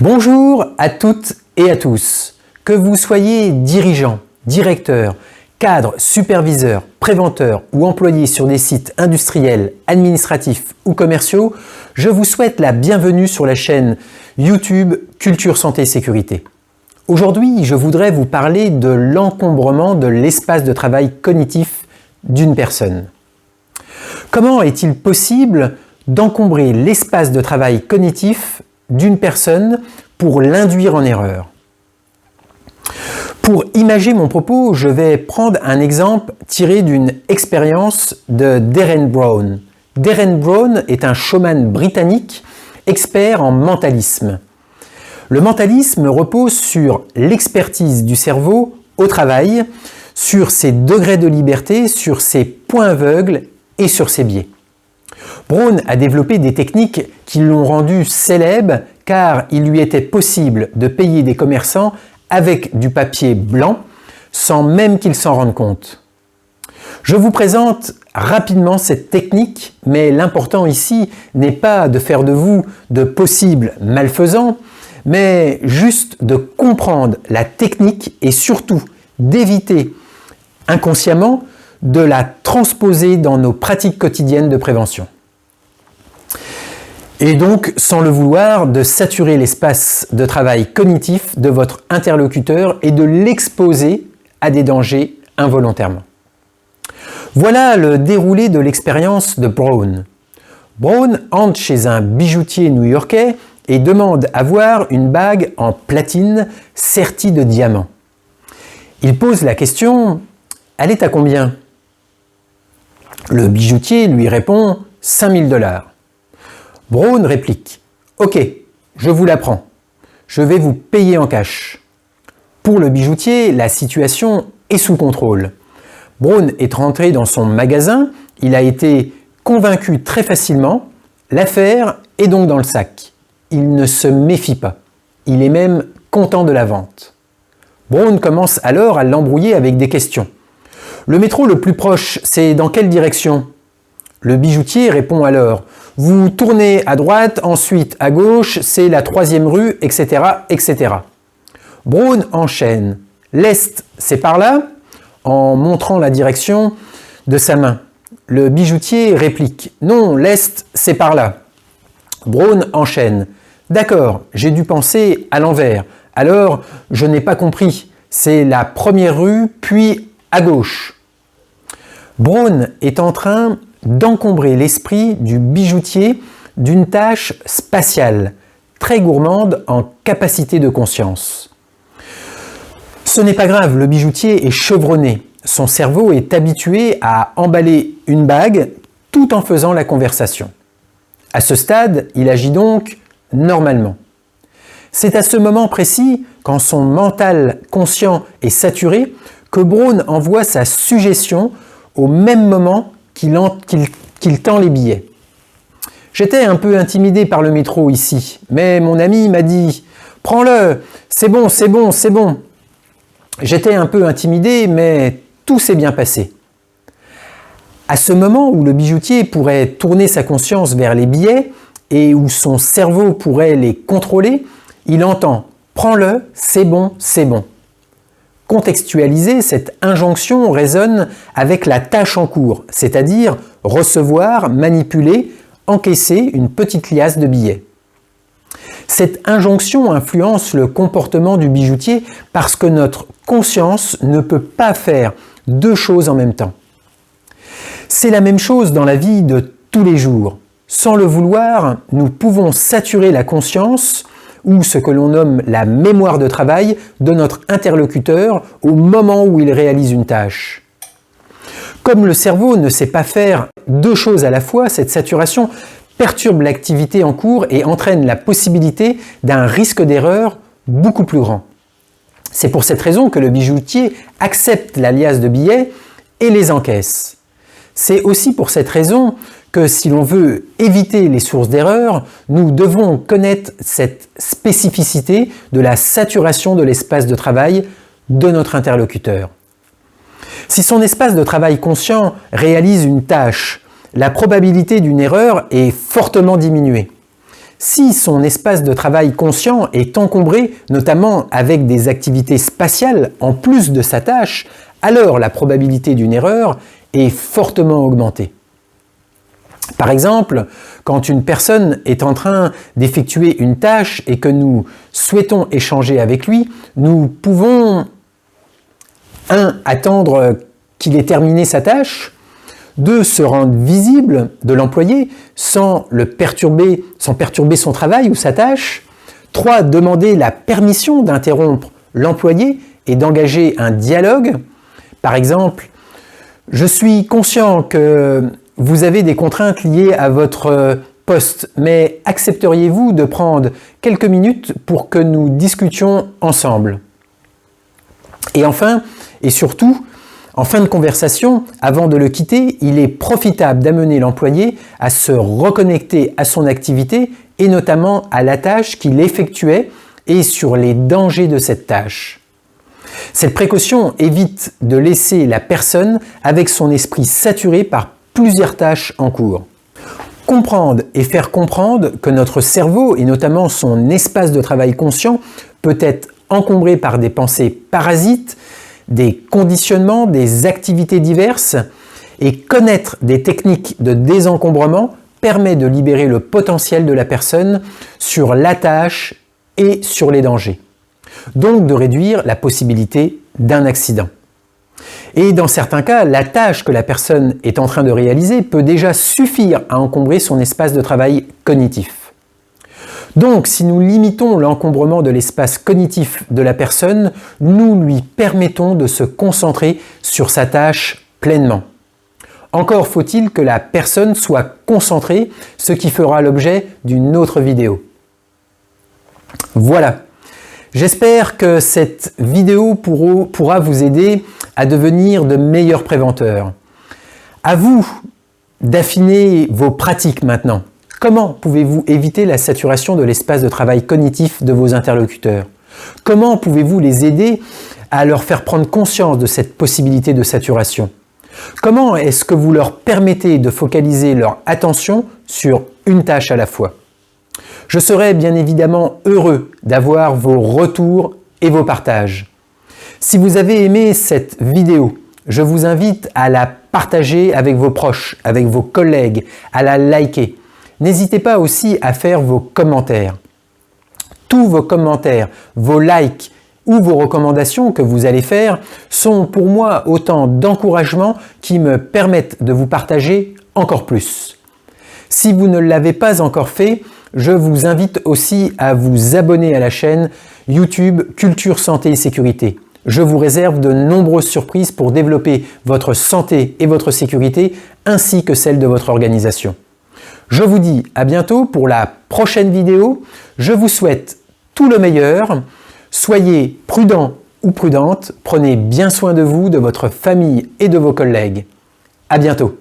Bonjour à toutes et à tous. Que vous soyez dirigeant, directeur, cadre, superviseur, préventeur ou employé sur des sites industriels, administratifs ou commerciaux, je vous souhaite la bienvenue sur la chaîne YouTube Culture Santé Sécurité. Aujourd'hui, je voudrais vous parler de l'encombrement de l'espace de travail cognitif d'une personne. Comment est-il possible d'encombrer l'espace de travail cognitif d'une personne pour l'induire en erreur? Pour imager mon propos, je vais prendre un exemple tiré d'une expérience de Derren Brown. Derren Brown est un showman britannique expert en mentalisme. Le mentalisme repose sur l'expertise du cerveau au travail, sur ses degrés de liberté, sur ses points aveugles et sur ses biais. Brown a développé des techniques qui l'ont rendu célèbre car il lui était possible de payer des commerçants avec du papier blanc sans même qu'ils s'en rendent compte. Je vous présente rapidement cette technique, mais l'important ici n'est pas de faire de vous de possibles malfaisants, mais juste de comprendre la technique et surtout d'éviter inconsciemment de la transposer dans nos pratiques quotidiennes de prévention. Et donc, sans le vouloir, de saturer l'espace de travail cognitif de votre interlocuteur et de l'exposer à des dangers involontairement. Voilà le déroulé de l'expérience de Brown. Brown entre chez un bijoutier new-yorkais et demande à voir une bague en platine sertie de diamants. Il pose la question « Elle est à combien ?» Le bijoutier lui répond « 5000 $. Brown réplique « Ok, je vous la prends. Je vais vous payer en cash. » Pour le bijoutier, la situation est sous contrôle. Brown est rentré dans son magasin, il a été convaincu très facilement, l'affaire est donc dans le sac. Il ne se méfie pas. Il est même content de la vente. Brown commence alors à l'embrouiller avec des questions. Le métro le plus proche, c'est dans quelle direction? Le bijoutier répond alors « Vous tournez à droite, ensuite à gauche, c'est la 3e rue, etc. etc. » Brown enchaîne « L'est, c'est par là ?» en montrant la direction de sa main. Le bijoutier réplique « Non, l'est, c'est par là. » Brown enchaîne « D'accord, j'ai dû penser à l'envers. Alors, je n'ai pas compris. C'est la 1re rue, puis à gauche. » Brown est en train d'encombrer l'esprit du bijoutier d'une tâche spatiale, très gourmande en capacité de conscience. Ce n'est pas grave, le bijoutier est chevronné. Son cerveau est habitué à emballer une bague tout en faisant la conversation. À ce stade, il agit donc normalement. C'est à ce moment précis, quand son mental conscient est saturé, que Brown envoie sa suggestion au même moment qu'il tend les billets. J'étais un peu intimidé par le métro ici, mais mon ami m'a dit « Prends-le, c'est bon, c'est bon, c'est bon ». J'étais un peu intimidé, mais tout s'est bien passé. À ce moment où le bijoutier pourrait tourner sa conscience vers les billets et où son cerveau pourrait les contrôler, il entend « Prends-le, c'est bon, c'est bon ». Contextualisée, cette injonction résonne avec la tâche en cours, c'est-à-dire recevoir, manipuler, encaisser une petite liasse de billets. Cette injonction influence le comportement du bijoutier parce que notre conscience ne peut pas faire deux choses en même temps. C'est la même chose dans la vie de tous les jours. Sans le vouloir, nous pouvons saturer la conscience ou ce que l'on nomme la mémoire de travail de notre interlocuteur au moment où il réalise une tâche. Comme le cerveau ne sait pas faire deux choses à la fois, cette saturation perturbe l'activité en cours et entraîne la possibilité d'un risque d'erreur beaucoup plus grand. C'est pour cette raison que le bijoutier accepte la liasse de billets et les encaisse. C'est aussi pour cette raison que si l'on veut éviter les sources d'erreur, nous devons connaître cette spécificité de la saturation de l'espace de travail de notre interlocuteur. Si son espace de travail conscient réalise une tâche, la probabilité d'une erreur est fortement diminuée. Si son espace de travail conscient est encombré, notamment avec des activités spatiales en plus de sa tâche, alors la probabilité d'une erreur est fortement augmentée. Par exemple, quand une personne est en train d'effectuer une tâche et que nous souhaitons échanger avec lui, nous pouvons 1. Attendre qu'il ait terminé sa tâche, 2. Se rendre visible de l'employé sans perturber son travail ou sa tâche, 3. Demander la permission d'interrompre l'employé et d'engager un dialogue. Par exemple, je suis conscient que vous avez des contraintes liées à votre poste, mais accepteriez-vous de prendre quelques minutes pour que nous discutions ensemble? Et enfin, et surtout, en fin de conversation, avant de le quitter, il est profitable d'amener l'employé à se reconnecter à son activité et notamment à la tâche qu'il effectuait et sur les dangers de cette tâche. Cette précaution évite de laisser la personne avec son esprit saturé par plusieurs tâches en cours. Comprendre et faire comprendre que notre cerveau, et notamment son espace de travail conscient, peut être encombré par des pensées parasites, des conditionnements, des activités diverses, et connaître des techniques de désencombrement permet de libérer le potentiel de la personne sur la tâche et sur les dangers. Donc de réduire la possibilité d'un accident. Et dans certains cas, la tâche que la personne est en train de réaliser peut déjà suffire à encombrer son espace de travail cognitif. Donc, si nous limitons l'encombrement de l'espace cognitif de la personne, nous lui permettons de se concentrer sur sa tâche pleinement. Encore faut-il que la personne soit concentrée, ce qui fera l'objet d'une autre vidéo. Voilà. J'espère que cette vidéo pourra vous aider à devenir de meilleurs préventeurs. À vous d'affiner vos pratiques maintenant. Comment pouvez-vous éviter la saturation de l'espace de travail cognitif de vos interlocuteurs? Comment pouvez-vous les aider à leur faire prendre conscience de cette possibilité de saturation? Comment est-ce que vous leur permettez de focaliser leur attention sur une tâche à la fois? Je serai bien évidemment heureux d'avoir vos retours et vos partages. Si vous avez aimé cette vidéo, je vous invite à la partager avec vos proches, avec vos collègues, à la liker. N'hésitez pas aussi à faire vos commentaires. Tous vos commentaires, vos likes ou vos recommandations que vous allez faire sont pour moi autant d'encouragements qui me permettent de vous partager encore plus. Si vous ne l'avez pas encore fait, je vous invite aussi à vous abonner à la chaîne YouTube Culture Santé et Sécurité. Je vous réserve de nombreuses surprises pour développer votre santé et votre sécurité ainsi que celle de votre organisation. Je vous dis à bientôt pour la prochaine vidéo. Je vous souhaite tout le meilleur. Soyez prudents ou prudentes. Prenez bien soin de vous, de votre famille et de vos collègues. À bientôt.